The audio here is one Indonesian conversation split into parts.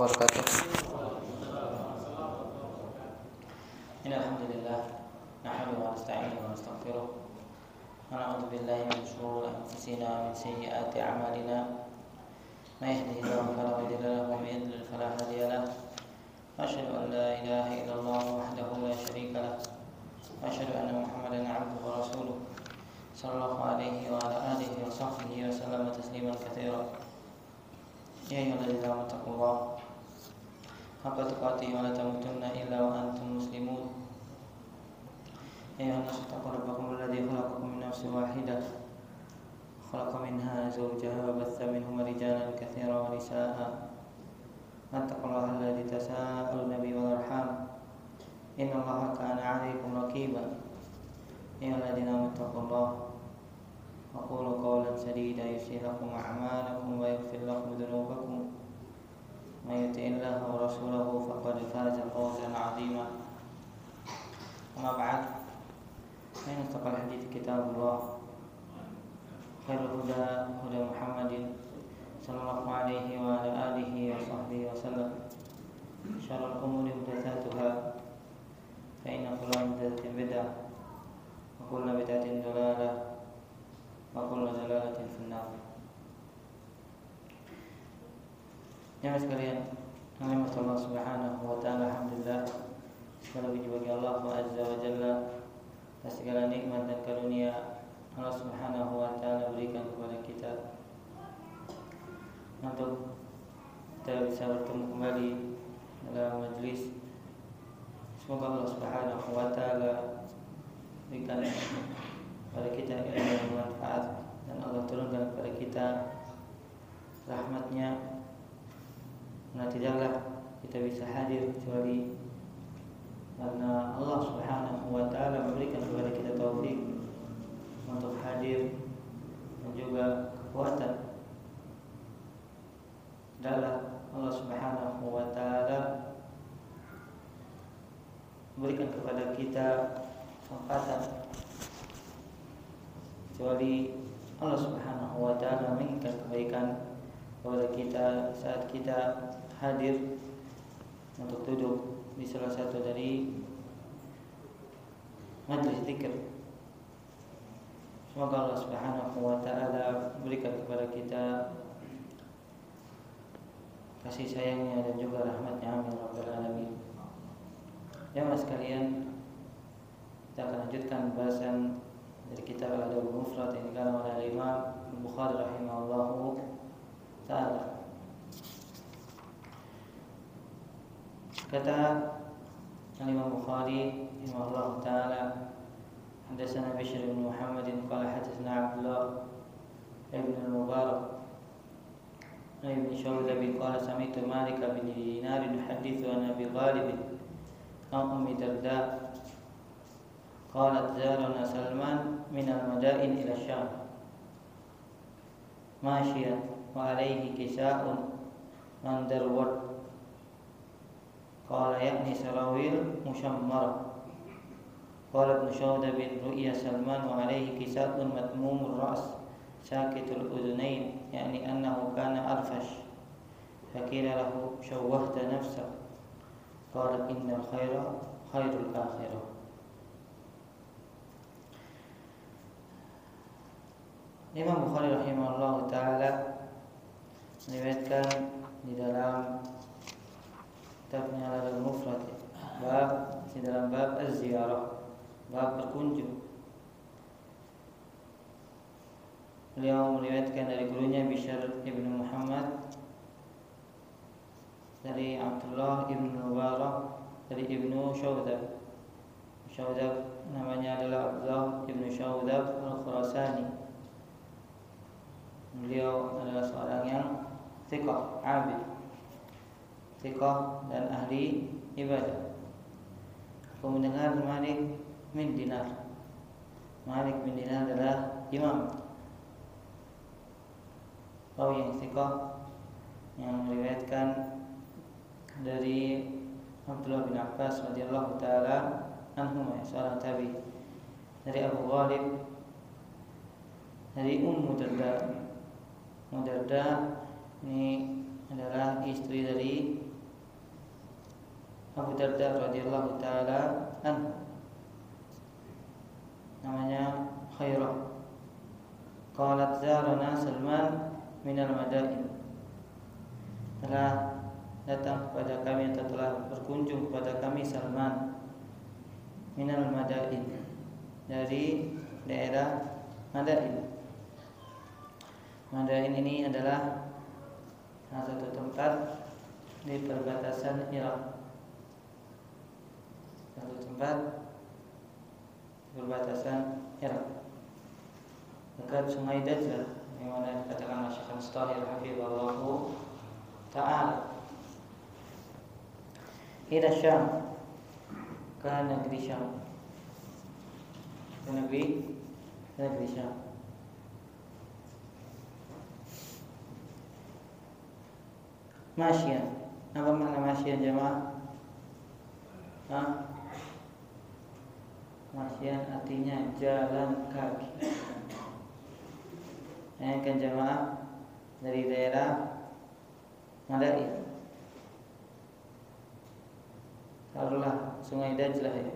wabarakatuh. Alhamdulillah, nahmaduhu wa nasta'inuhu wa nastaghfiruh. Wa na'udzu billahi min shururi anfusina wa min sayyiati a'malina. May yahdihillahu fala mudilla lahu wa may yudlil fala hadiya lahu. Asyhadu an la ilaha illallah wahdahu la syarika lahu. Wa asyhadu anna Muhammadan 'abduhu wa rasuluh. Sallallahu alaihi wa ala alihi wa sahbihi wa sallama tasliman katsiran. Ya ayyuhalladzina amanu taqullaha haqqa tuqatih wa la tamutunna illa wa antum muslimun. Ya ayyuhan nasu taqu rabbakum alladzi khalaqakum min nafsin wahidah khalaqa minha zawjaha wa batha minhuma rijalan katsiran wa nisaa'a. Wattaqullaha alladzi tasaaluna bihi wal arham. Innallaha kana 'alaikum raqiba. Ya ayyuhalladzina amanu taqullaha wa qulu qawlan sadida yuslih lakum a'malakum wa yaghfir lakum dhunubakum. May yuti'illaha wa rasulahu faqad faza fawzan 'azima. Amma ba'd. Fa inna asdaqal hadithi kitabullah. Khairul huda huda Muhammadin sallallahu alaihi wa ala alihi wa sahbihi wa sallam. Syarrul umuri muhdatsatuha. Fa inna kulla muhdatsatin bid'ah wa kullu bid'atin dhalalah wa kullu dhalalatin finnar. Jemaah sekalian, nikmat Allah Subhanahu wa taala, alhamdulillah. Segala puji bagi Allah Azza wa Jalla atas segala nikmat dan karunia Allah Subhanahu wa taala berikan kepada kita untuk kita bisa bertemu kembali dalam majlis. Semoga Allah Subhanahu wa taala berikan kepada kita ilmu yang bermanfaat dan Allah turunkan kepada kita rahmat-Nya. Nah, tidaklah kita bisa hadir kecuali karena Allah Subhanahu wa taala memberikan kepada kita taufik untuk hadir dan juga kekuatan. Tidaklah Allah Subhanahu wa taala memberikan kepada kita kesempatan kecuali Allah Subhanahu wa taala menginginkan kebaikan kepada kita saat kita hadir untuk duduk di salah satu dari majlis zikir. Semoga Allah Subhanahu wa taala berikan kepada kita kasih sayangnya dan juga rahmatnya, amin rabbal alamin. Jemaah sekalian, kita akan lanjutkan pembahasan dari kitab Al-Adabul Mufrad yang dikarang oleh Imam Bukhari rahimahullahu taala. Kata Imam Bukhari rahimahullahu taala, hadatsana Bishr bin Muhammad qala hadatsana Abdullah ibn al-Mubarak ibn Shawdab qala sami'tu Malik bin Dinar yuhaddithu an Abi Ghalib an Ummi Darda qalat zarana Salman min al-madain ila Syam mashiyan wa alayhi kisa'un man darwat. Qala ya'ni sarawil mushammara. Qala ibn Shawdab ru'ya Salman wa alayhi kisa'un matmumur ra's sakitul udhunain, yani annahu kana arfash. Faqila lahu shawwahta nafsak. Qala innal khaira khairul akhirah. Imam Bukhari rahimahullah ta'ala meriwayatkan di dalam kitabnya Al-Adabul Mufrad di dalam bab az-ziyarah, bab berkunjung. Beliau meriwayatkan dari gurunya Bishr ibn Muhammad dari Abdullah ibn Mubarak dari ibnu Shawdab. Shawdab namanya adalah Abdullah ibn Shawdab al-Khurasani. Beliau adalah seorang yang thiqah, abid, thiqah dan ahli ibadah. Aku mendengar Malik bin Dinar. Malik bin Dinar adalah imam, rawi yang thiqah, yang meriwayatkan dari Abdullah bin Abbas radhiyallahu taala anhuma, seorang tabi, dari Abu Ghalib, dari Ummu Darda. Ummu Darda ini adalah istri dari Abu Darda radhiyallahu taala anhu, namanya Khairah. Qalat zarana Salman minal madain, telah datang kepada kami atau telah berkunjung kepada kami Salman minal madain, dari daerah Madain. Madain ini adalah salah satu tempat di perbatasan Irak, satu tempat di perbatasan Irak dekat Sungai Dajjal, yang mana dikatakan Syekh Mustahir hafizallahu ta'ala. Ila Syam, ke negeri Syam, ke negeri Syam. Masyian, apa makna masyian jemaah? Masyian artinya jalan kaki. Kan jemaah dari daerah Madain, taruhlah Sungai Dajlah ya,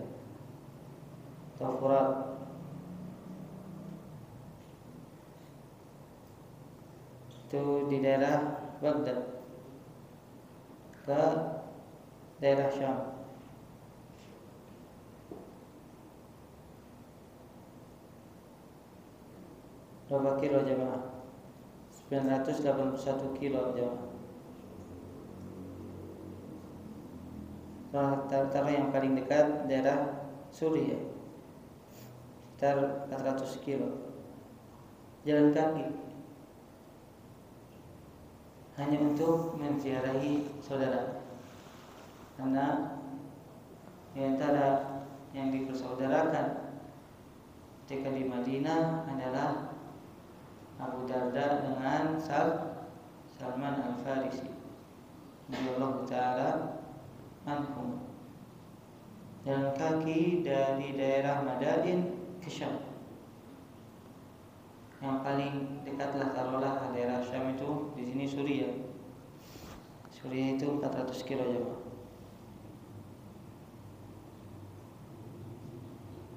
atau Furat, itu di daerah Baghdad, ke daerah Syam. Berapa kilo jemaah? 981 kilo jemaah. Taruh yang paling dekat daerah Suriah, sekitar 400 kilo jalan kaki, hanya untuk menziarahi saudara. Karena di antara yang dipersaudarakan ketika di Madinah adalah Abu Darda dengan Salman Al-Farisi radhiyallahu ta'ala anhum. Jalan kaki dari daerah Madain ke Syam. Yang paling dekatlah taruhlah daerah Syam itu di sini Suriah. Suriah itu 400 kilo jemaah.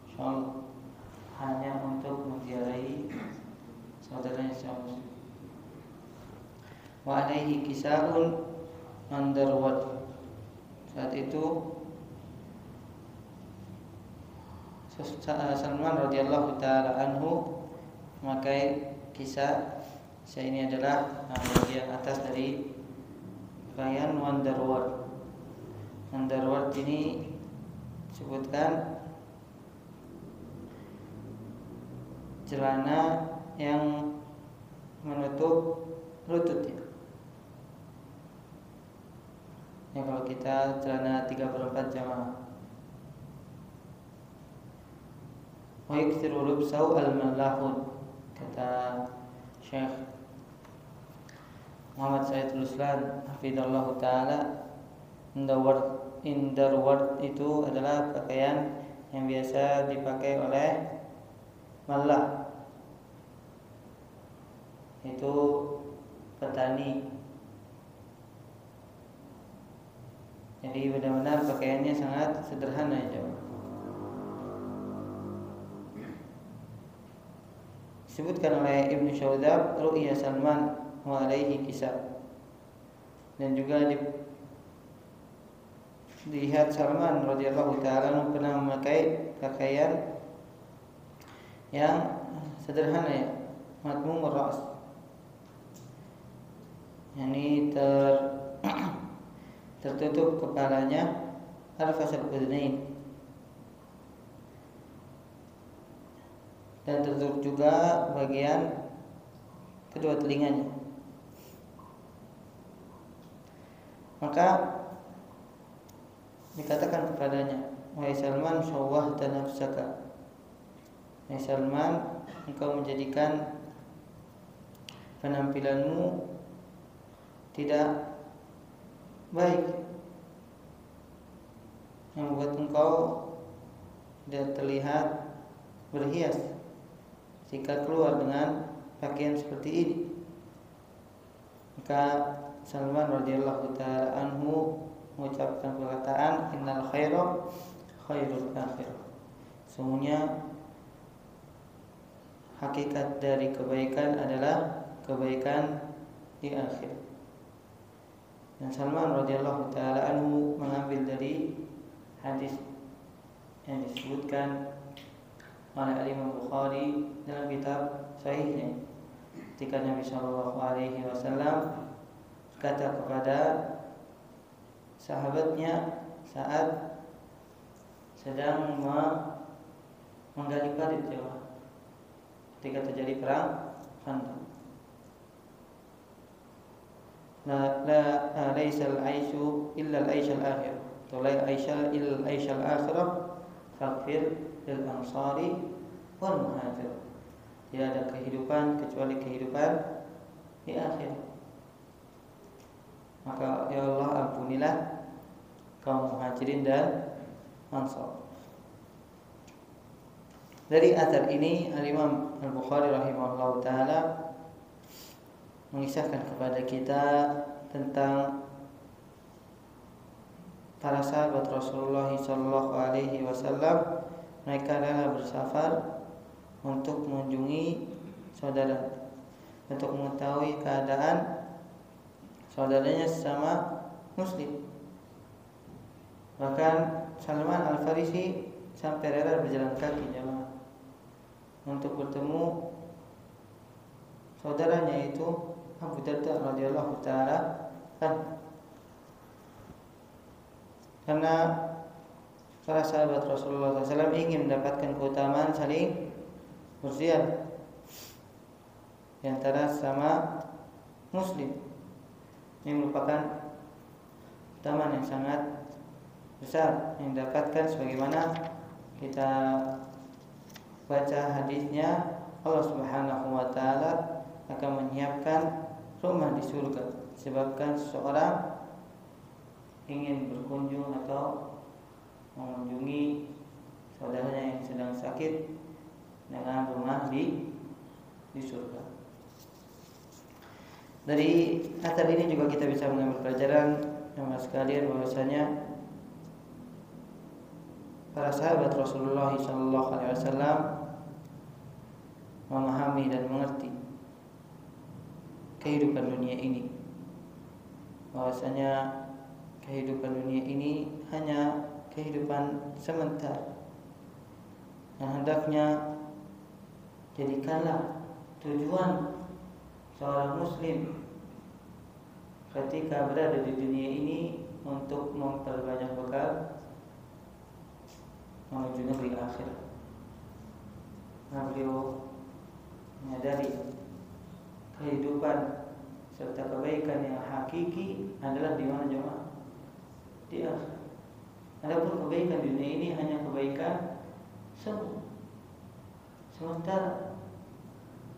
Insyaallah hanya untuk menziarahi saudaranya Syam. Wa alaihi kisa'un mandarwat. Saat itu Salman radhiyallahu ta'ala anhu memakai kisah. Kisah ini adalah bagian atas dari pakaian mandarwat. Mandarwat ini disebutkan celana yang menutup lutut ya. Ya, kalau kita celana 3/4 jamaah. Wa yaktsiru lubsau al-mallahun, kata Syekh Muhammad Said Ruslan hafizallahu taala, indarward itu adalah pakaian yang biasa dipakai oleh mallah, itu petani. Jadi benar-benar pakaiannya sangat sederhana ya. Disebutkan oleh Ibnu Syawdab, ru'ya Salman wa alaihi kisah. Dan juga dilihat Salman radhiyallahu ta'ala pernah memakai pakaian yang sederhana ya, matmum ar-ra's. Yani tertutup kepalanya, al-fasal udhnain, dan tertutup juga bagian kedua telinganya. Maka dikatakan kepadanya, wahai Salman, syawwahta nafsaka, wahai Salman, engkau menjadikan penampilanmu tidak baik, yang membuat engkau tidak terlihat berhias jika keluar dengan pakaian seperti ini. Maka Salman radhiyallahu taala anhu mengucapkan perkataan innal khaira khairul akhirah. Sesungguhnya hakikat dari kebaikan adalah kebaikan di akhir. Dan Salman radhiyallahu taala anhu mengambil dari hadis yang disebutkan oleh Imam Bukhari dalam kitab Sahihnya, ketika Nabi Shallallahu Alaihi Wasallam kata kepada sahabatnya saat sedang menggali parit ketika terjadi perang Khandaq. La laisal aisyu illa al-aishal akhir. La aisha illa al-aishal akhirah faghfir lil ansari wal muhajir. Tidak ada kehidupan kecuali kehidupan di akhir. Maka ya Allah ampunilah kaum muhajirin dan ansar. Dari athar ini Al-Imam Al-Bukhari rahimahullah ta'ala mengisahkan kepada kita tentang para sahabat Rasulullah sallallahu alaihi wasallam. Mereka adalah bersafar untuk mengunjungi saudara, untuk mengetahui keadaan saudaranya sesama muslim. Bahkan Salman Al-Farisi sampai rela berjalan kaki jemaah untuk bertemu saudaranya itu Abu Darda radhiyallahu taala karena para sahabat Rasulullah SAW ingin mendapatkan keutamaan saling berziarah di antara sesama muslim. Ini merupakan keutamaan yang sangat besar yang didapatkan sebagaimana kita baca hadisnya, Allah Subhanahu wa taala akan menyiapkan rumah di surga disebabkan seseorang ingin berkunjung atau mengunjungi saudaranya yang sedang sakit dengan rumah di surga. Dari athar ini juga kita bisa mengambil pelajaran teman sekalian bahwasanya para sahabat Rasulullah SAW memahami dan mengerti kehidupan dunia ini, bahwasanya kehidupan dunia ini hanya kehidupan sementara. Dan hendaknya jadikanlah tujuan seorang muslim ketika berada di dunia ini untuk memperbanyak bekal menuju negeri akhirat. Nah, beliau menyadari kehidupan serta kebaikan yang hakiki adalah di mana jemaah? Di akhirat. Adapun kebaikan dunia ini hanya kebaikan sementara.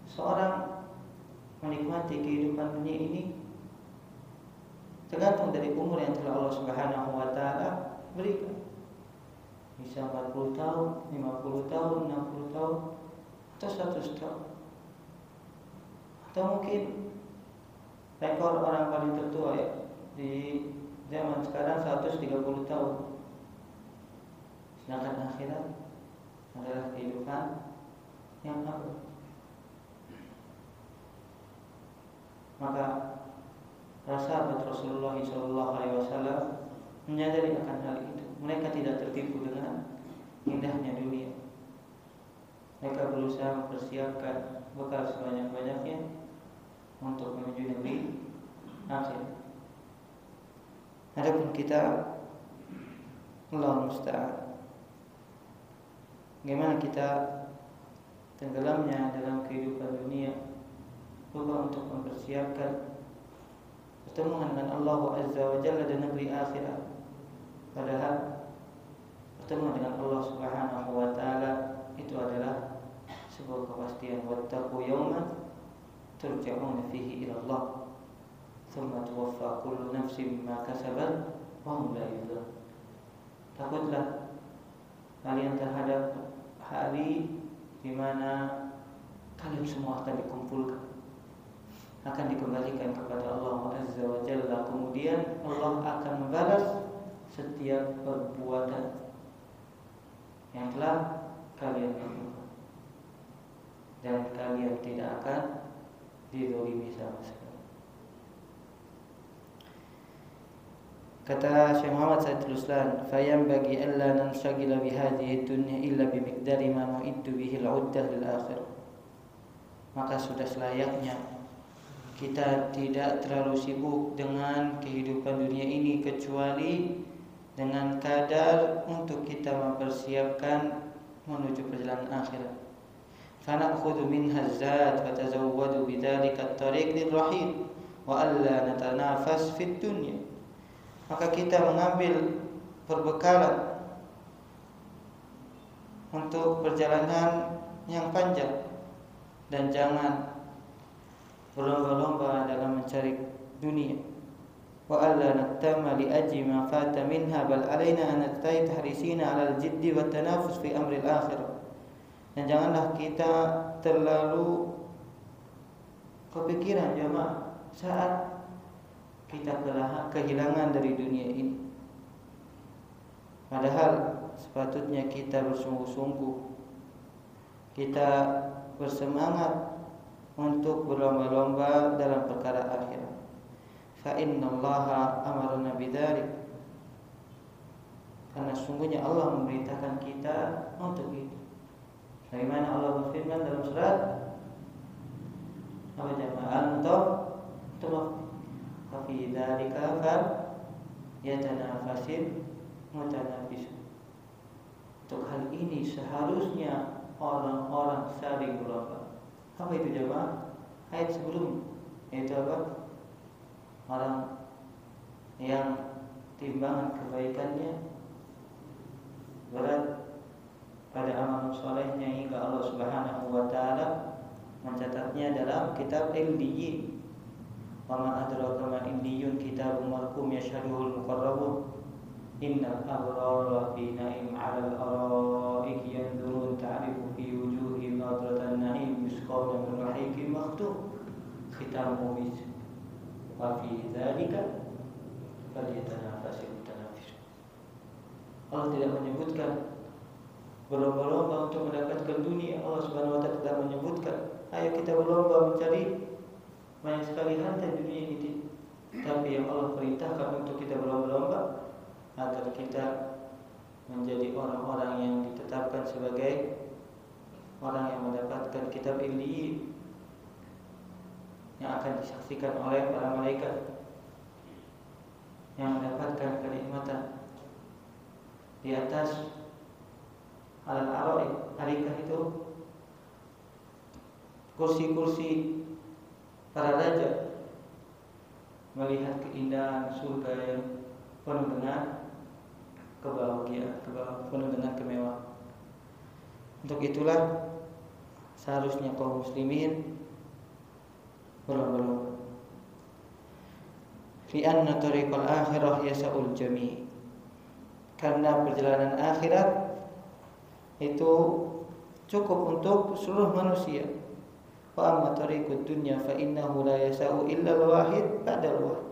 Seorang menikmati kehidupan dunia ini tergantung dari umur yang telah Allah Subhanahu wa taala berikan. Bisa 40 tahun, 50 tahun, 60 tahun, atau 100 tahun. Atau mungkin rekor orang paling tertua ya di zaman sekarang 130 tahun. Sedangkan akhirat adalah kehidupan yang abadi. Maka para sahabat Rasulullah SAW menyadari akan hal itu. Mereka tidak tertipu dengan indahnya dunia. Mereka berusaha mempersiapkan bekal sebanyak-banyaknya untuk menuju negeri akhir. Adapun kita, Allah musta'an, bagaimana kita tenggelamnya dalam kehidupan dunia, lupa untuk mempersiapkan pertemuan dengan Allah Azza wa Jalla di negeri akhirat. Padahal pertemuan dengan Allah Subhanahu wa taala itu adalah sebuah kepastian. Wattaqu yawman turja'una fihi ila Allah thumma tuwaffa kullu nafsin ma kasabat wa hum la yuzlamun. Takutlah kalian terhadap hari di mana kalian semua akan dikumpulkan akan dikembalikan kepada Allah Azza wa Jalla. Kemudian Allah akan membalas setiap perbuatan yang telah kalian lakukan, dan kalian tidak akan dizalimi sama sekali. Kata Syekh Muhammad Said Ruslan, "Fayanbaghi alla nanshagila bihadhihi dunya illa bimiqdari ma nu'iddu bihi al-'uddah lil akhirah." Maka sudah selayaknya kita tidak terlalu sibuk dengan kehidupan dunia ini, kecuali dengan kadar untuk kita mempersiapkan menuju perjalanan akhirat. Fanakhudhu minha az-zad wa tazawwadu bidzalika at-tariq lirrahil wa alla natanafas fid dunya. Maka kita mengambil perbekalan untuk perjalanan yang panjang, dan jangan berlomba-lomba dalam mencari dunia. Wa alla naktama li ajli ma fata minha bal alaina an najtahid harisina 'ala al-jiddi wa tanafus fi amri al-akhirah. Dan janganlah kita terlalu kepikiran jemaah saat kita kehilangan dari dunia ini. Padahal sepatutnya kita bersungguh-sungguh, kita bersemangat untuk berlomba-lomba dalam perkara akhirat. Fa innallaha amarna bidzalik. Karena sungguhnya Allah memerintahkan kita untuk itu. Bagaimana Allah berfirman dalam surat apa jemaah An-Taufik, "Fi dzalika yatanafasil mutanafisun." Untuk hal ini seharusnya orang-orang saling berlomba. Apa itu jemaah? Ayat sebelum yaitu apa? Orang yang timbangan kebaikannya berat pada amal solehnya hingga Allah Subhanahu wa taala mencatatnya dalam kitab Illiyyin. Wa ma adraka ma illiyun, kitabun marqum yashhaduhu al-muqarrabun. Innal abrara fi na'im 'alal ara'iki yanzurun ta'rifu fi wujuhihim nadratan na'im yusqawna min rahiqin makhtum khitamuhu misk wa fi dzalika falyatanafasil mutanafisun. Allah tidak menyebutkan berlomba-lomba untuk mendapatkan dunia. Allah Subhanahu wa taala tidak menyebutkan ayo kita berlomba mencari banyak sekali harta dunia ini. Tapi yang Allah perintahkan untuk kita berlomba-lomba agar kita menjadi orang-orang yang ditetapkan sebagai orang yang mendapatkan kitab Illiyyin yang akan disaksikan oleh para malaikat, yang mendapatkan kenikmatan di atas al-araik. Arikah itu kursi-kursi para raja, melihat keindahan surga yang penuh dengan kebahagiaan, penuh dengan kemewahan. Untuk itulah seharusnya kaum muslimin berlomba-lomba. Fi anna tariqal akhirah yasa'ul jami'. Karena perjalanan akhirat itu cukup untuk seluruh manusia. Wa amma tariqud dunya fa innahu la yasa'u illa al-wahid ba'da al-wahid.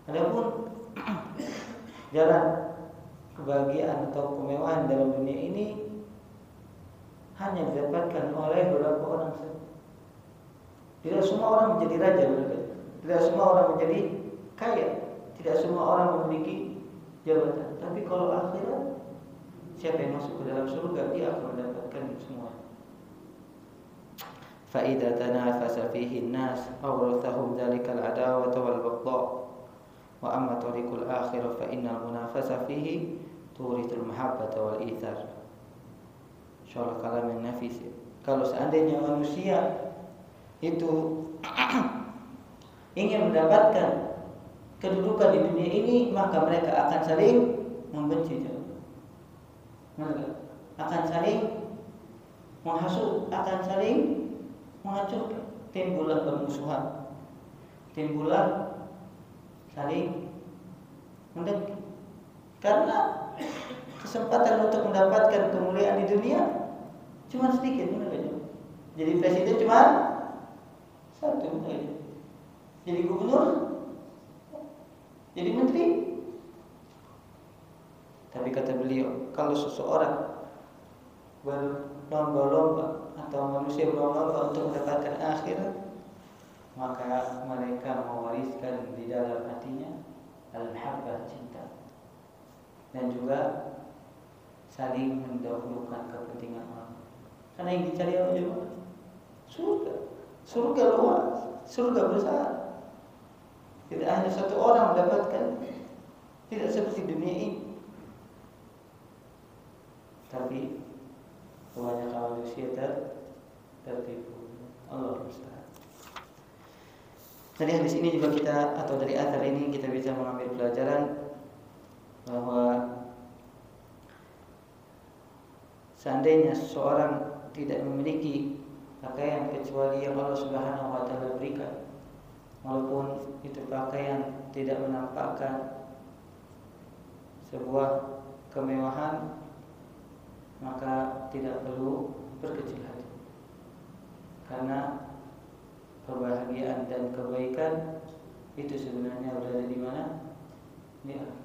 Adapun jalan kebahagiaan atau kemewahan dalam dunia ini hanya didapatkan oleh beberapa orang saja. Tidak semua orang menjadi raja, tidak semua orang menjadi kaya, tidak semua orang memiliki jabatan. Tapi kalau akhirat, siapa yang masuk ke dalam surga, dia akan mendapatkan semua. فَإِذَا تَنَافَسَ فِيهِ النَّاسُ أَوْرَثَهُمْ ذَلِكَ الْعَدَاوَةَ وَالْبَغْضَاءَ وَأَمَّا طَرِيقُ الْآخِرَةِ فَإِنَّ الْمُنَافَسَةَ فِيهِ تُورِثُ الْمَحَبَّةَ وَالْإِيثَارَ. Insyaallah kalam yang nafis. Kalau seandainya manusia itu ingin mendapatkan kedudukan di dunia ini, maka mereka akan saling membenci, akan saling menghasut, akan saling menghancurkan. Timbullah permusuhan, timbullah saling mendengki. Karena kesempatan untuk mendapatkan kemuliaan di dunia cuma sedikit, benar. Jadi presiden cuma satu, Jadi gubernur, jadi menteri. Tapi kata beliau, kalau seseorang berlomba-lomba atau manusia berlomba-lomba untuk mendapatkan akhirat, maka mereka mewariskan di dalam hatinya al-mahabbah, cinta, dan juga saling mendahulukan kepentingan orang. Karena yang dicari apa juga? Surga. Surga luas, surga besar. Tidak hanya satu orang mendapatkan, tidak seperti dunia ini. Tapi kebanyakan manusia tertipu. Allah musta'an. Dari hadis ini juga kita, atau dari athar ini kita bisa mengambil pelajaran bahwa seandainya seseorang tidak memiliki pakaian kecuali yang Allah Subhanahu wa taala berikan, walaupun itu pakaian tidak menampakkan sebuah kemewahan, maka tidak perlu berkecil hati. Karena kebahagiaan dan kebaikan itu sebenarnya berada di mana? Di akhirat.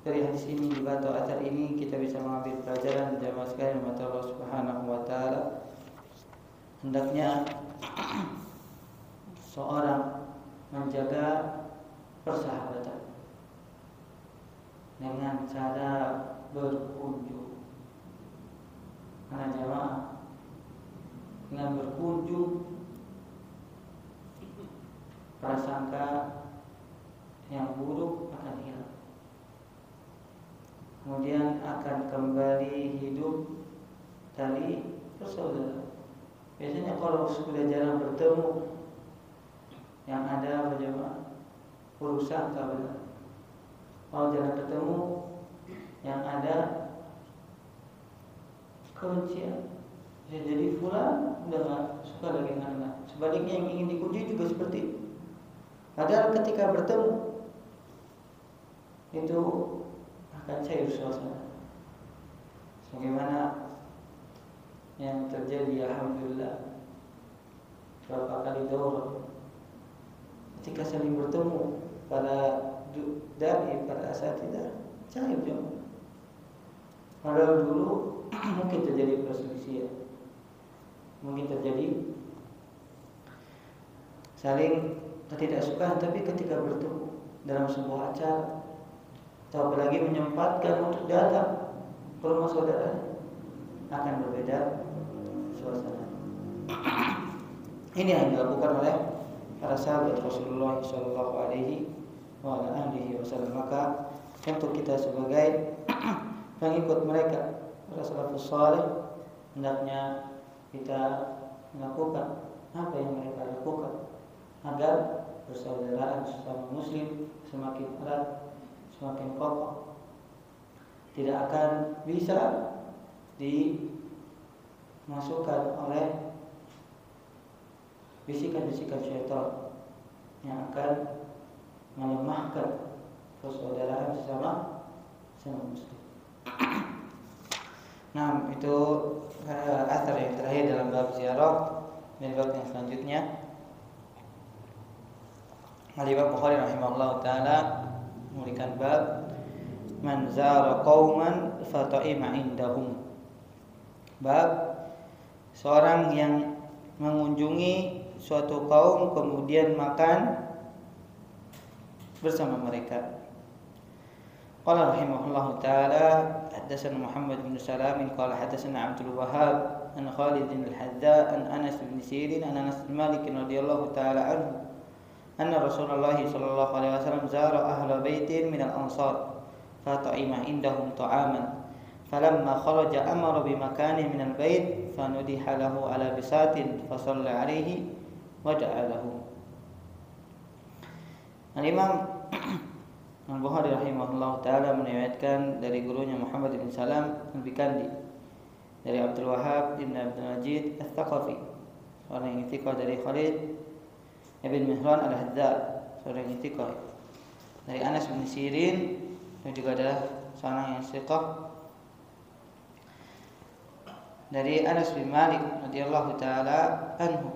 Dari hadis ini juga atau athar ini kita bisa mengambil pelajaran jamaah sekalian mata Allah Subhanahu wa taala. Hendaknya seorang menjaga persahabatan dengan cara berkunjung. Karena jamaah, dengan berkunjung prasangka yang buruk akan hilang. Kemudian akan kembali hidup tali persaudaraan. Biasanya kalau sudah jarang bertemu, yang ada bagaimana? Urusan benar. Kalau jarang bertemu, yang ada kebencian. Bisa jadi fulan udah gak suka lagi dengan anak. Sebaliknya yang ingin dikunjungi juga seperti itu. Padahal ketika bertemu itu akan cair suasana. Sebagaimana yang terjadi, alhamdulillah, beberapa kali daurah ketika saling bertemu para dai, para asatidzah, cair jemaah. Padahal dulu mungkin terjadi perselisihan, mungkin terjadi saling ketidaksukaan, tapi ketika bertemu dalam sebuah acara atau apalagi menyempatkan untuk datang ke rumah saudaranya, akan berbeda suasana. Ini yang dilakukan oleh para sahabat Rasulullah Sallallahu Alaihi Wasallam. Maka untuk kita sebagai pengikut mereka, para salafus saleh, hendaknya kita melakukan apa yang mereka lakukan agar persaudaraan sesama muslim semakin erat, semakin kokoh. Tidak akan bisa dimasukkan oleh bisikan-bisikan syaitan yang akan melemahkan persaudaraan sesama muslim. Nah, itu athar yang terakhir dalam bab ziarah. Dan bab yang selanjutnya, Al-Imam Bukhari rahimahullah ta'ala memberikan bab man zara qauman fata'ima indahum. Bab seorang yang mengunjungi suatu kaum kemudian makan bersama mereka. Qala rahimahullah ta'ala haddatsana Muhammad bin Salam qala haddatsana Abdul Wahhab an Khalid al-Hadza an Anas bin Sirin an Anas bin Malik radhiyallahu ta'ala anhu anna Rasulullah sallallahu alaihi wasallam zara ahla baitin min al-ansar fata'ima indahum ta'aman falamma kharaja amara bimakanin min al-bait fanudiha lahu ala bisatin fasalla alaihi wa ja'alahu. Al-Imam Al-Bukhari rahimahullah ta'ala meriwayatkan dari gurunya Muhammad bin Salam Al-Bikandi dari Abdul Wahhab bin Abdul Majid Al-Thaqafi, seorang yang thiqah, dari Khalid ibn Mihran Al-Hadza, seorang yang thiqah, dari Anas bin Sirin, dan juga adalah seorang yang thiqah, dari Anas bin Malik radhiyallahu taala anhu,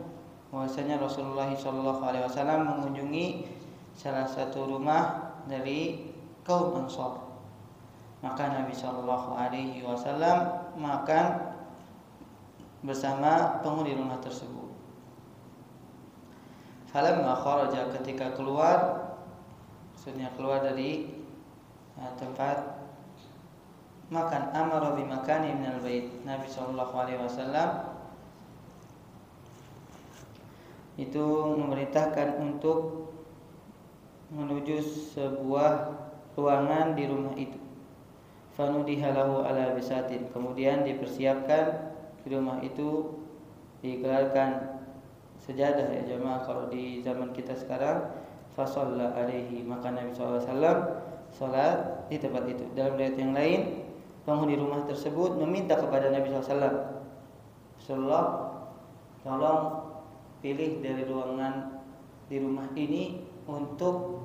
bahwasanya Rasulullah sallallahu alaihi wasallam mengunjungi salah satu rumah dari kaum Ansar. Maka Nabi sallallahu alaihi wasallam makan bersama penghuni rumah tersebut. Falamma kharaja, ketika keluar, maksudnya keluar dari tempat makan, amara bi makani minal bait. Nabi sallallahu alaihi wasallam itu memerintahkan untuk menuju sebuah ruangan di rumah itu. Fanudiha lahu ala bisatin, kemudian dipersiapkan di rumah itu, digelarkan sejadah ya jemaah kalau di zaman kita sekarang. Fasalla alaihi, maka Nabi sallallahu alaihi wasallam salat di tempat itu. Dalam riwayat yang lain, penghuni rumah tersebut meminta kepada Nabi SAW, Rasulullah, tolong pilih dari ruangan di rumah ini untuk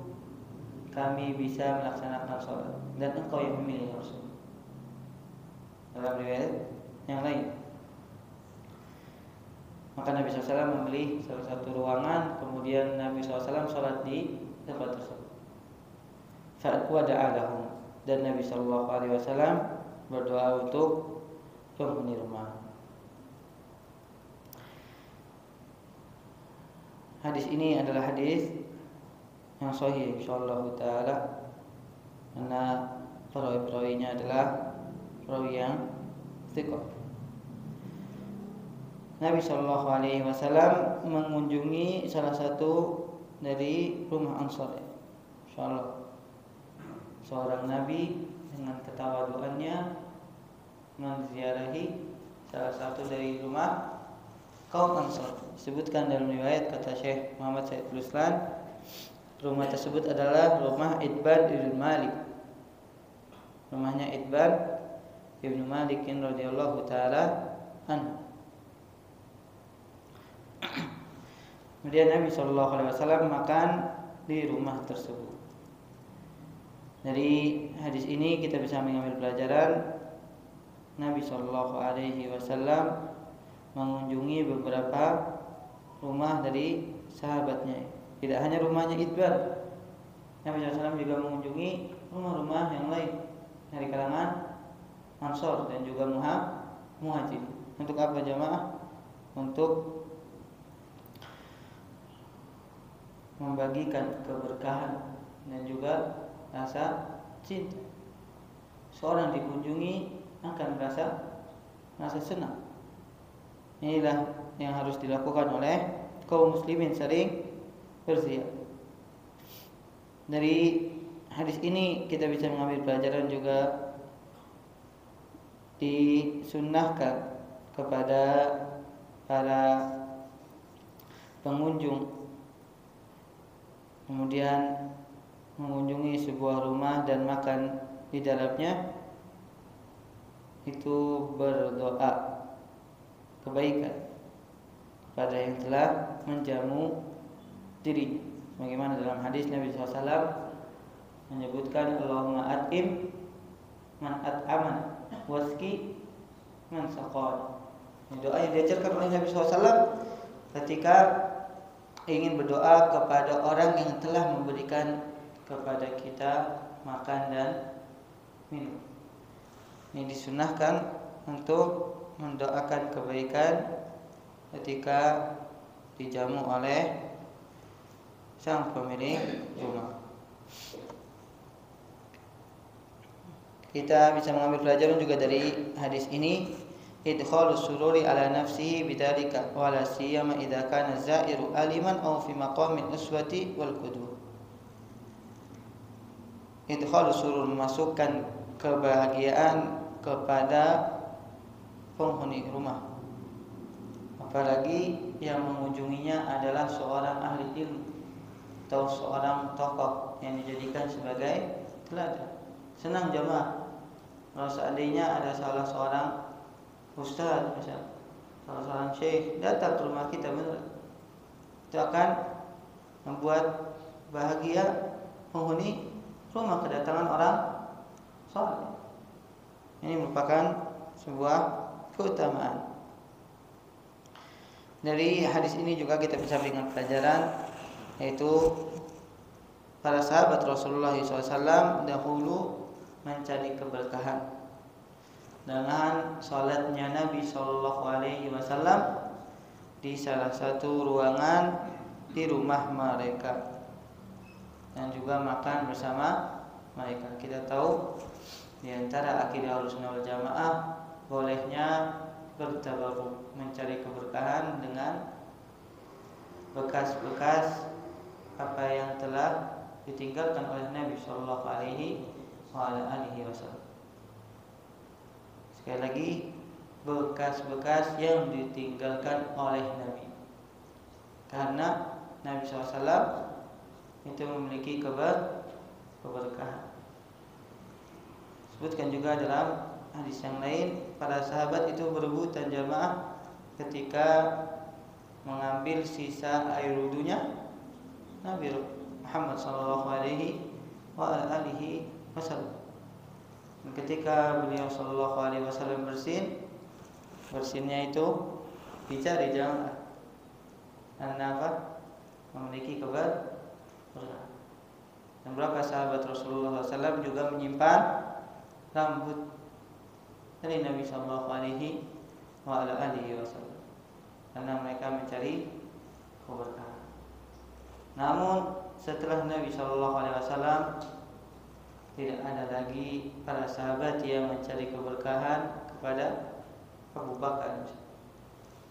kami bisa melaksanakan sholat, dan engkau yang memilih Rasul. Dalam riwayat yang lain, maka Nabi SAW memilih salah satu ruangan, kemudian Nabi SAW sholat di tempat tersebut. Fa'wada'a lahum, dan Nabi SAW berdoa untuk penghuni rumah. Hadis ini adalah hadis yang sahih insyaallah taala, karena perawi-perawinya adalah perawi yang thiqah. Nabi sallallahu alaihi wasallam mengunjungi salah satu dari rumah Ansar. Insyaallah seorang nabi dengan ketawaduannya menziarahi salah satu dari rumah kaum Ansar. Disebutkan dalam riwayat, kata Syekh Muhammad Sayyidul Islam, rumah tersebut adalah rumah Itban bin Malik. Rumahnya Itban bin Malik radhiyallahu taala anhu. Kemudian Nabi sallallahu alaihi wasallam makan di rumah tersebut. Dari hadis ini kita bisa mengambil pelajaran Nabi sallallahu alaihi wasallam mengunjungi beberapa rumah dari sahabatnya. Tidak hanya rumahnya Itban, Nabi SAW juga mengunjungi rumah-rumah yang lain dari kalangan Ansar dan juga Muhajir. Untuk apa jamaah? Untuk membagikan keberkahan dan juga rasa cinta. Seorang dikunjungi akan merasa senang. Inilah yang harus dilakukan oleh kaum muslimin, sering berziarah. Dari hadis ini kita bisa mengambil pelajaran juga, disunnahkan kepada para pengunjung kemudian mengunjungi sebuah rumah dan makan di dalamnya, itu berdoa kebaikan kepada yang telah menjamu diri. Bagaimana dalam hadis Nabi SAW menyebutkan, Allahumma at'im man at'aman waski man saqan. Doa yang diajarkan oleh Nabi SAW ketika ingin berdoa kepada orang yang telah memberikan kepada kita makan dan minum. Ini disunahkan untuk mendoakan kebaikan ketika dijamu oleh sang pemilik rumah. Kita bisa mengambil pelajaran juga dari hadis ini, idkhalus sururi ala nafsihi bidzalika wa la siyama idza kana zairu aliman aw fi maqamil uswati wal qudur. Idkhalus surur, memasukkan kebahagiaan kepada penghuni rumah, apalagi yang mengunjunginya adalah seorang ahli ilmu atau seorang tokoh yang dijadikan sebagai teladan. Senang jemaah kalau seandainya ada salah seorang ustaz, misalnya salah seorang syekh datang ke rumah kita, benar, itu akan membuat bahagia penghuni rumah kedatangan orang saleh. Ini merupakan sebuah keutamaan. Dari hadis ini juga kita bisa berikan pelajaran, yaitu para sahabat Rasulullah SAW dahulu mencari keberkahan dengan salatnya Nabi SAW di salah satu ruangan di rumah mereka, dan juga makan bersama mereka. Kita tahu di antara akidah Ahlussunnah wal Jamaah bolehnya bertabaruk, mencari keberkahan dengan bekas-bekas apa yang telah ditinggalkan oleh Nabi Shallallahu Alaihi Wasallam. Sekali lagi, bekas-bekas yang ditinggalkan oleh Nabi, karena Nabi SAW itu memiliki keberkahan. Sebutkan juga dalam hadis yang lain, para sahabat itu berebutan jamaah ketika mengambil sisa air wudunya Nabi Muhammad sallallahu alaihi wasallam. Ketika beliau sallallahu alaihi wasallam bersinnya itu dicari jamaah, karena apa? Memiliki keberkahan. Dan beberapa sahabat Rasulullah SAW juga menyimpan rambut dari Nabi sallallahu alaihi wasallam, karena mereka mencari keberkahan. Namun setelah Nabi sallallahu alaihi wasallam tidak ada lagi para sahabat yang mencari keberkahan kepada Abu Bakar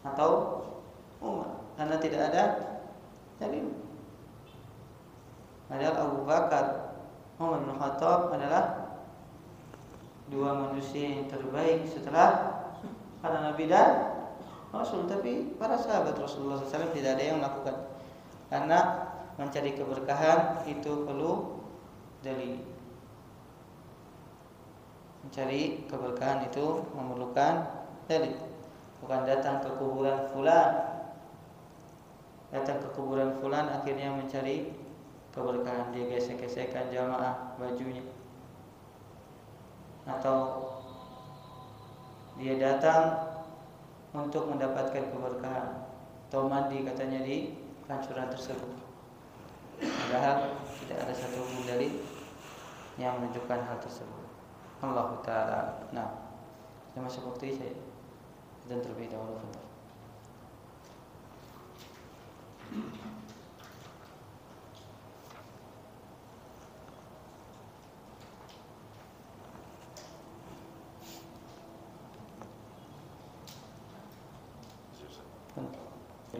atau Umar, karena tidak ada dalil. Padahal Abu Bakar, Umar bin Khattab adalah dua manusia yang terbaik setelah para nabi dan Rasul. Tapi para sahabat Rasulullah SAW tidak ada yang melakukan, karena mencari keberkahan itu perlu dalil. Mencari keberkahan itu memerlukan dalil, bukan datang ke kuburan fulan. Datang ke kuburan fulan akhirnya mencari keberkahan, dia gesek-gesekkan jamaah bajunya, atau dia datang untuk mendapatkan keberkahan, atau mandi katanya di pancuran tersebut. Padahal tidak ada satu dalil yang menunjukkan hal tersebut. Allah Ta'ala. Nah, saya masuk waktu saya dan terlebih dahulu.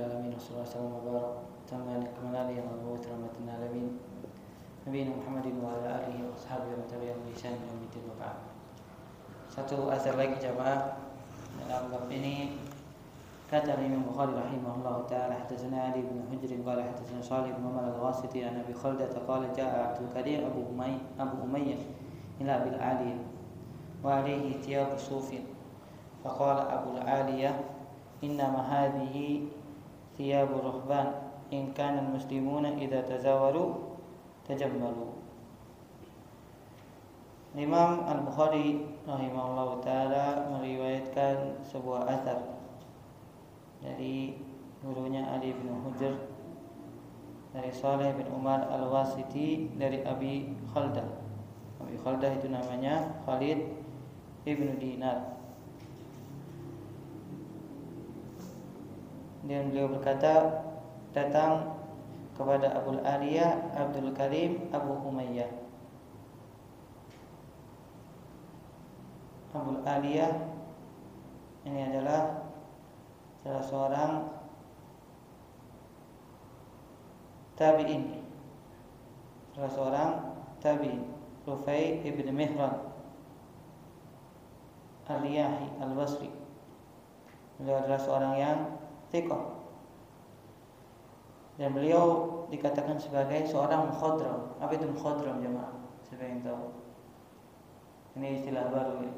Alamin wassallallahu wabarak tamman kamali ya Allah rahmatul alamin Nabi Muhammadin wa ala alihi wa ashabihi wa tabi'in bi ihsan ila yaumil din. Satu asar lagi jamaah dalam bab ini, kata Imam Bukhari rahimahullah taala, hadatsana Ali bin Hujr qala hadatsana Shalih bin Umar al-Wasiti an Abi Khaldah qala jaa Abdul Karim Abu Umayyah ila Abil Aliyah wa alayhi thiyab sufin faqala Abu Aliyah innama hadhihi thiyabu ruhban in kana al-muslimuna idza tazawaru tajammalu. Imam Al-Bukhari rahimahullah ta'ala meriwayatkan sebuah athar dari gurunya Ali bin Hujr, dari Shalih bin Umar Al-Wasiti, dari Abi Khaldah. Abi Khaldah itu namanya Khalid ibnu Dinar. Dan beliau berkata, datang kepada Abul Aliyah Abdul Karim Abu Umayyah. Abul Aliyah ini adalah salah seorang tabi'in, Rufai ibn Mihran Al-Riyahi Al-Basri. Beliau adalah seorang yang thiqah, dan beliau dikatakan sebagai seorang mukhadram. Apa itu mukhadram jemaah? Siapa yang tahu? Ini istilah baru ya.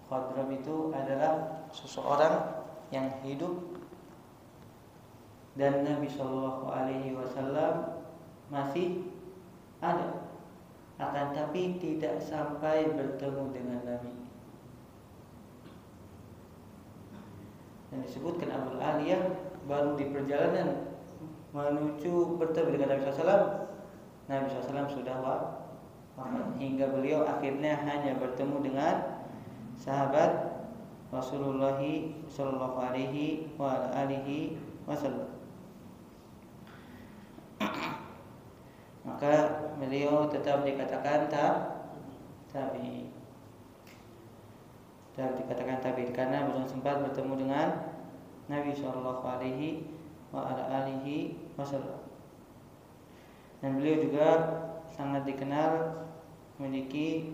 Mukhadram itu adalah seseorang yang hidup dan Nabi Shallallahu Alaihi Wasallam masih ada, akan tapi tidak sampai bertemu dengan Nabi. Dan disebutkan Abul Aliyah baru di perjalanan menuju bertemu dengan Nabi SAW, Nabi SAW sudah wafat, hingga beliau akhirnya hanya bertemu dengan sahabat Rasulullah Sallallahu Alaihi Wasallam. Maka beliau tetap dikatakan tabi'in. Tetap dikatakan tabi'in karena belum sempat bertemu dengan Nabi Sallallahu Alaihi Wasallam. Dan beliau juga sangat dikenal memiliki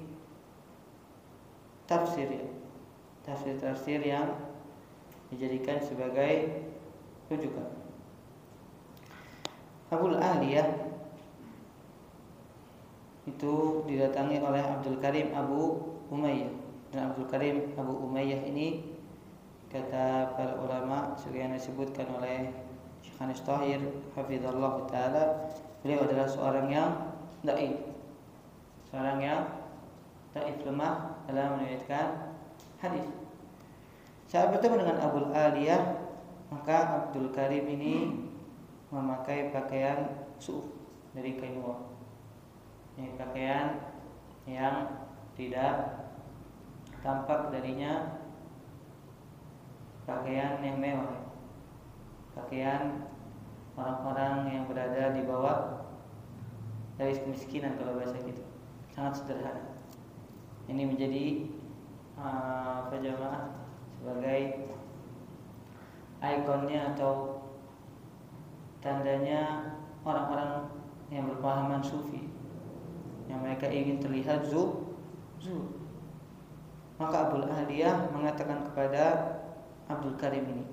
tafsir yang dijadikan sebagai rujukan. Abul Aliyah itu didatangi oleh Abdul Karim Abu Umayyah. Dan Abdul Karim Abu Umayyah ini, kata para ulama sebagaimana disebutkan oleh Syekh Anis Tahir hafizallahu taala, beliau adalah seorang yang dhaif. Seorang yang dhaif, lemah dalam meriwayatkan hadis. Saat bertemu dengan Abul Aliyah, maka Abdul Karim ini memakai pakaian suuf dari kain wol. Ini pakaian yang tidak tampak darinya pakaian yang mewah, pakaian orang-orang yang berada di bawah garis kemiskinan kalau bahasa kita, sangat sederhana. Ini menjadi jamaah sebagai ikonnya atau tandanya orang-orang yang berpahaman sufi, yang mereka ingin terlihat zuhud. Maka Abul Aliyah mengatakan kepada Abdul Karim ini,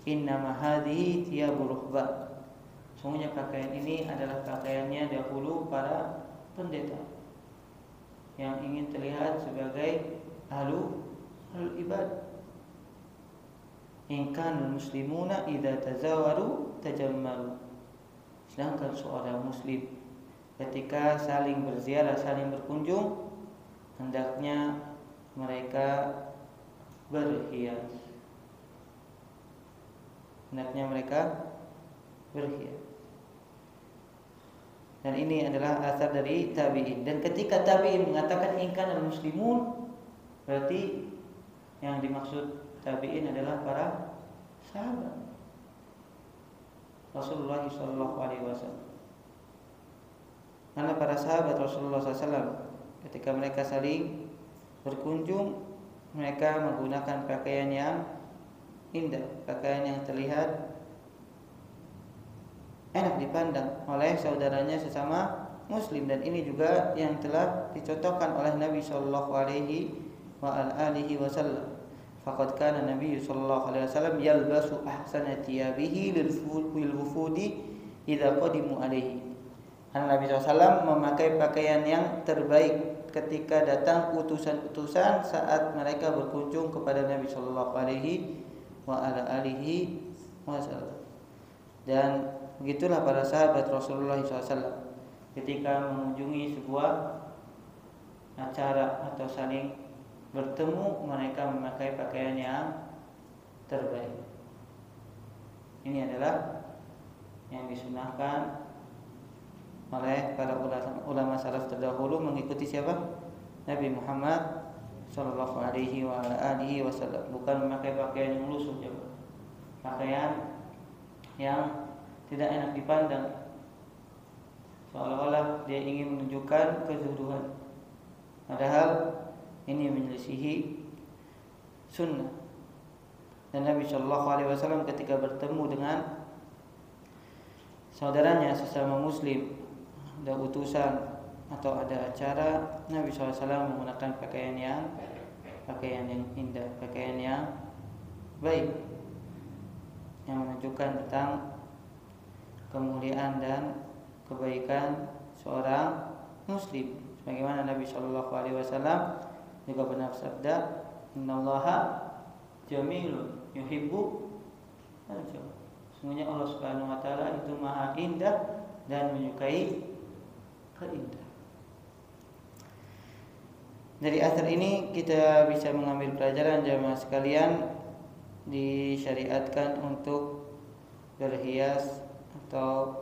innama hadhihi thiyabur ruhban. Sungguhnya pakaian ini adalah pakaiannya dahulu para pendeta yang ingin terlihat sebagai ahlul ibad. In kanal muslimuna idza tazawaru tajammalu. Sedangkan seorang muslim ketika saling berziarah, saling berkunjung, hendaknya mereka berhias. Dan ini adalah asar dari tabi'in. Dan ketika tabi'in mengatakan ingkan al-muslimun, berarti yang dimaksud tabi'in adalah para sahabat Rasulullah SAW. Karena para sahabat Rasulullah SAW ketika mereka saling berkunjung, mereka menggunakan pakaian yang indah, pakaian yang terlihat enak dipandang oleh saudaranya sesama muslim. Dan ini juga yang telah dicontohkan oleh Nabi sallallahu alaihi wasallam. Faqad kana Nabi sallallahu alaihi wasallam yalbasu ahsana thiyabihi lil wufudi idza qadimu alaihi. Nabi SAW memakai pakaian yang terbaik ketika datang utusan-utusan saat mereka berkunjung kepada Nabi sallallahu alaihi wasallam. Dan begitulah para sahabat Rasulullah SAW ketika mengunjungi sebuah acara atau saling bertemu, mereka memakai pakaian yang terbaik. Ini adalah yang disunahkan oleh para ulama salaf terdahulu, mengikuti siapa? Nabi Muhammad sallallahu alaihi wasallam. Bukan memakai pakaian yang lusuh, pakaian yang tidak enak dipandang, seolah-olah dia ingin menunjukkan kezuhudan, padahal ini menyelisihi sunnah. Dan Nabi sallallahu alaihi wasallam ketika bertemu dengan saudaranya sesama muslim, ada utusan atau ada acara, Nabi SAW menggunakan pakaian yang indah, pakaian yang baik, yang menunjukkan tentang kemuliaan dan kebaikan seorang muslim. Sebagaimana Nabi SAW juga pernah bersabda, innallaha jamilun yuhibbu al-jamal. Sesungguhnya Allah Subhanahu wa taala itu maha indah dan menyukai keindahan. Dari asar ini kita bisa mengambil pelajaran jemaah sekalian, disyariatkan untuk berhias atau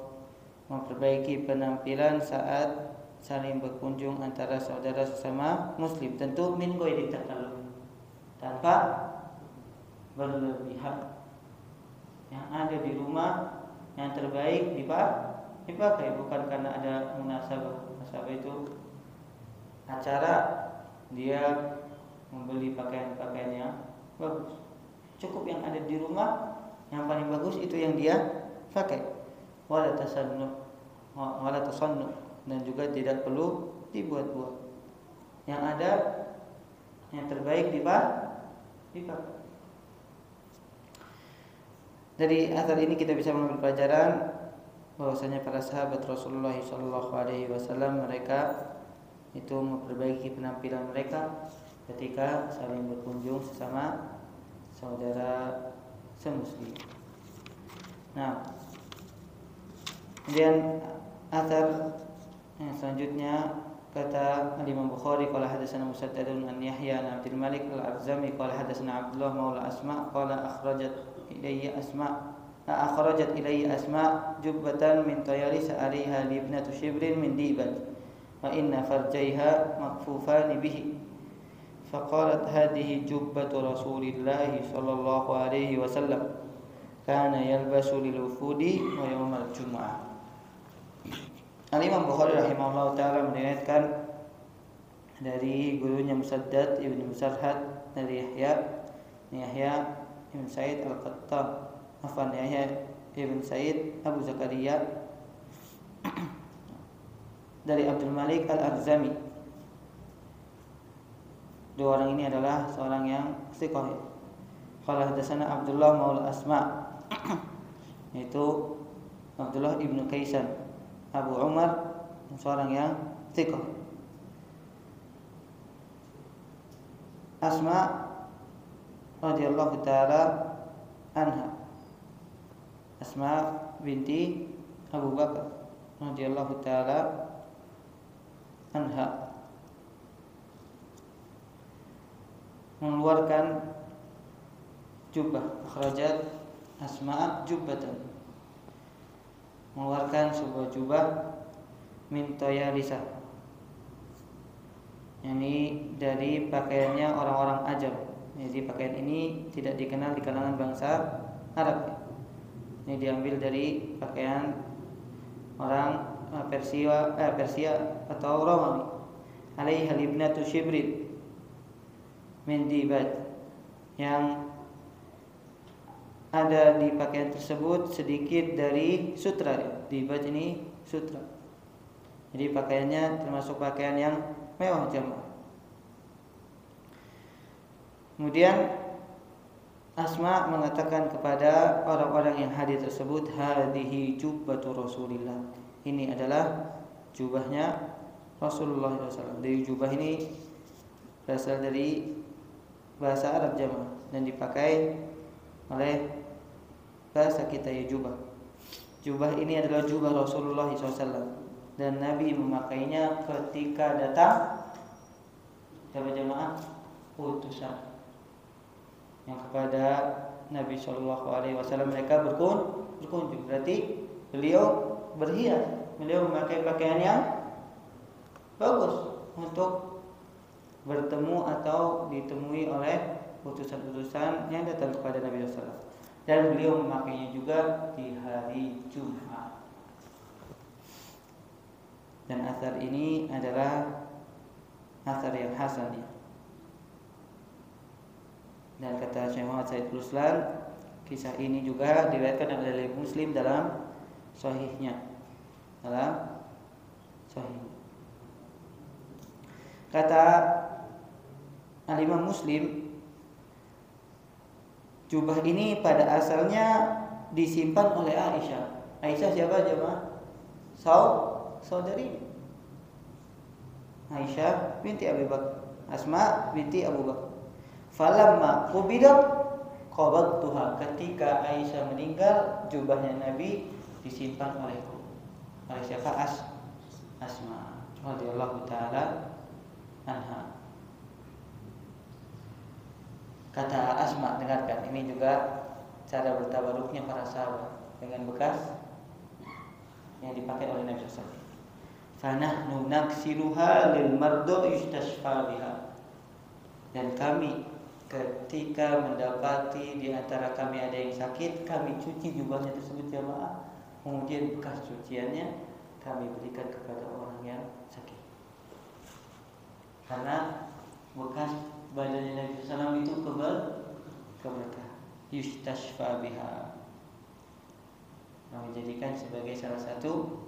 memperbaiki penampilan saat saling berkunjung antara saudara sesama muslim. Tentu min ghairi takalluf, tanpa berlebihan. Yang ada di rumah yang terbaik dipakai, bukan karena ada munasabah. Munasabah itu acara, dia membeli pakaian-pakaian yang bagus. Cukup yang ada di rumah yang paling bagus itu yang dia pakai. Wala tasannu, dan juga tidak perlu dibuat-buat. Yang ada yang terbaik dipakai. Dari asal ini kita bisa mengambil pelajaran bahwasanya para sahabat Rasulullah SAW mereka itu memperbaiki penampilan mereka ketika saling berkunjung sesama saudara semuslim. Nah, kemudian asar yang selanjutnya kata Imam Bukhari qala hadatsana Musaddadun an Yahya an Abdul Malik al-Arzami qala hadatsana Abdullah maula Asma qala akhrajat ilayya Asma jubbatan min tayalis 'alaiha libnatu shibrin min diban wa inna farjaiha makfufan bihi faqalat hadhihi jubbatu Rasulillah sallallahu alaihi wasallam kana yalbasu lil wufudi wa yaumal jumu'ah. Al-Imam Bukhari rahimahullah ta'ala meriwayatkan dari gurunya Musaddad ibn Musarhad dari Yahya ibn Sa'id al-Qattan, Yahya ibn Sa'id Abu Zakaria dari Abdul Malik al-Arzami. Dua orang ini adalah seorang yang thiqah. Qala hadatsana Abdullah maula Asma, yaitu Abdullah ibnu Kaisan Abu Umar, seorang yang thiqah. Asma radhiyallahu taala anha, Asma binti Abu Bakar radhiyallahu taala anha, mengeluarkan jubah. Akhrajat Asma jubbatan, mengeluarkan sebuah jubah min tayalisa, yakni dari pakaiannya orang-orang Ajam. Jadi pakaian ini tidak dikenal di kalangan bangsa Arab. Ini diambil dari pakaian orang Persia atau Romawi. Alaiha libnatu shibrin min dibad, yang ada di pakaian tersebut sedikit dari sutra. Dibad ini sutra. Jadi pakaiannya termasuk pakaian yang mewah jemaah. Kemudian Asma mengatakan kepada orang-orang yang hadir tersebut, hadhihi jubbatu Rasulillah, ini adalah jubahnya Rasulullah SAW. Dari jubah ini berasal dari bahasa Arab jemaah dan dipakai oleh bahasa kita ya jubah. Jubah ini adalah jubah Rasulullah SAW dan Nabi memakainya ketika datang siapa jemaah? Utusan yang kepada Nabi SAW mereka berkunjung. Berarti beliau berhias, beliau memakai pakaian yang bagus untuk bertemu atau ditemui oleh utusan-utusan yang datang kepada Nabi SAW. Dan beliau memakainya juga di hari Jumat. Dan asar ini adalah asar yang hasan ya. Dan kata Syekh Muhammad Said Ruslan, kisah ini juga diriwayatkan oleh Muslim dalam sahihnya. Kata Al-Imam Muslim, jubah ini pada asalnya disimpan oleh Aisyah. Aisyah siapa jemaah? Saudari Aisyah binti Abu Bakar, Asma binti Abu Bakar. Falamma qubidat qabattuha, ketika Aisyah meninggal, jubahnya Nabi disimpan olehku. Oleh siapa? Asma radhiyallahu taala anha. Kata Asma, dengarkan, ini juga cara bertabaruknya para sahabat dengan bekas yang dipakai oleh Nabi SAW. Fanahnu naksiluha lil mardo yustashfa biha. Dan kami ketika mendapati di antara kami ada yang sakit, kami cuci jubahnya tersebut jamaah. Kemudian bekas cuciannya kami berikan kepada orang yang sakit. Karena bekas badannya Nabi SAW itu keberkah. Yustashfa biha. Menjadikan sebagai salah satu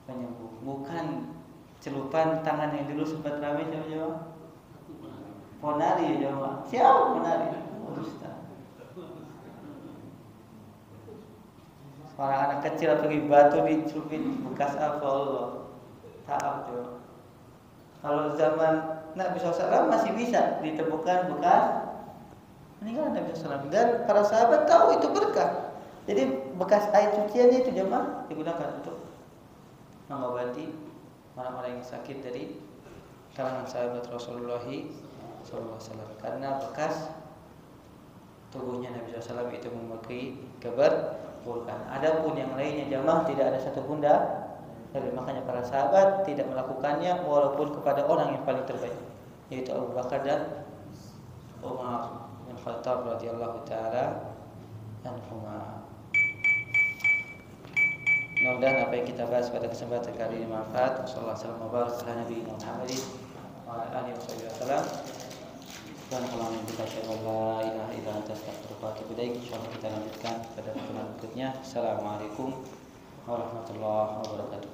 penyembuh. Bukan celupan tangan yang dulu sempat ramai jamaah. Ponari ya jamaah. Siapa ponari? Ustaz. Orang anak kecil pergi batu dicelupin bekas apa Allah. Taat jamaah. Kalau zaman Nabi SAW masih bisa ditemukan bekas meninggal Nabi SAW. Dan para sahabat tahu itu berkah. Jadi bekas air cuciannya itu jemaah digunakan untuk mengobati orang-orang yang sakit dari kalangan sahabat Rasulullah SAW. Karena bekas tubuhnya Nabi SAW itu memiliki keberkahan. Adapun yang lainnya jemaah tidak ada satupun dari makanya para sahabat tidak melakukannya walaupun kepada orang yang paling terbaik, yaitu Abu Bakar dan Umar bin Khattab radhiyallahu taala anhuma. Mudah-mudahan apa yang kita bahas pada kesempatan kali ini bermanfaat. Sallallahu alaihi wasallam Nabi Muhammadin wa alihi wasallam. Dan kalau kita syukur la ilaha illa anta astaghfiruka wa atubu ilaik. Insyaallah kita lanjutkan pada pertemuan berikutnya. Assalamualaikum warahmatullahi wabarakatuh.